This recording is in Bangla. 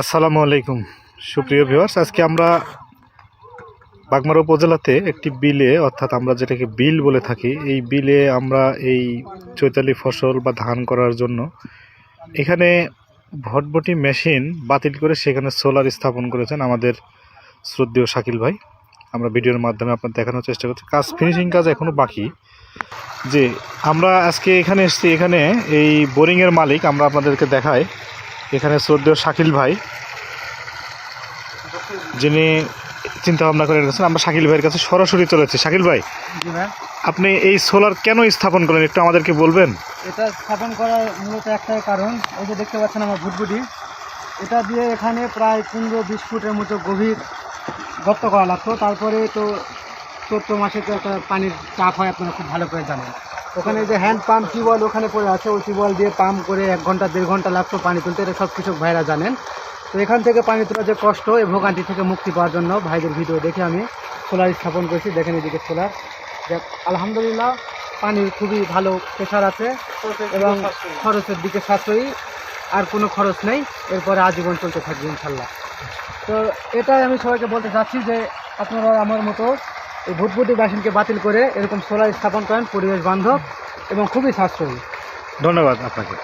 আসসালামু আলাইকুম সুপ্রিয় ভিউয়ার্স, আজকে আমরা বাগমারা উপজেলাতে একটি বিলে, অর্থাৎ আমরা যেটাকে বিল বলে থাকি, এই বিলে আমরা এই চৈতালি ফসল বা ধান করার জন্য এখানে ভটভটি মেশিন বাতিল করে সেখানে সোলার স্থাপন করেছেন আমাদের শ্রদ্ধেয় শাকিল ভাই। আমরা ভিডিওর মাধ্যমে আপনার দেখানোর চেষ্টা করছি। কাজ ফিনিশিং কাজ এখনও বাকি। যে আমরা আজকে এখানে এসেছি, এখানে এই বোরিংয়ের মালিক আমরা আপনাদেরকে দেখাই। এখানে শ্রদ্ধেয় শাকিল ভাই, যিনি চিন্তা ভাবনা করে রেখেছেন। আমরা শাকিল ভাইয়ের কাছে সরাসরি চলেছি। শাকিল ভাই, আপনি এই সোলার কেন স্থাপন করলেন একটু আমাদেরকে বলবেন? এটা স্থাপন করার মূলত একটাই কারণ, এই যে দেখতে পাচ্ছেন আমার ভুটভুটি, এটা দিয়ে এখানে প্রায় 15-20 ফুটের মতো গভীর গর্ত করা লাগতো। তারপরে তো চৈত্র মাসে তো একটা পানির চাপ হয়, আপনারা খুব ভালো করে জানেন। ওখানে যে হ্যান্ড পাম্প টিউবওয়েল ওখানে পড়ে আছে, ওই টিউবওয়েল দিয়ে পাম্প করে 1 ঘন্টা 1.5 ঘন্টা লাগতো পানি তুলতে। এটা সব কৃষক ভাইরা জানেন। তো এখান থেকে পানি তোলা যে কষ্ট, এই ভোগান্তি থেকে মুক্তি পাওয়ার জন্য ভাইদের ভিডিও দেখে আমি সোলার স্থাপন করেছি। দেখেন এদিকে সোলার, আলহামদুলিল্লাহ পানির খুবই ভালো প্রেশার আছে এবং খরচের দিকে সাশ্রয়ী, আর কোনো খরচ নেই। এরপরে আজীবন চলতে থাকবে ইনশাল্লাহ। তো এটাই আমি সবাইকে বলতে চাচ্ছি যে আপনারা আমার মতো এই ভুটভুটি মেশিনকে বাতিল করে এরকম সোলার স্থাপন করেন, পরিবেশ বান্ধব এবং খুবই সাশ্রয়ী। ধন্যবাদ আপনাকে।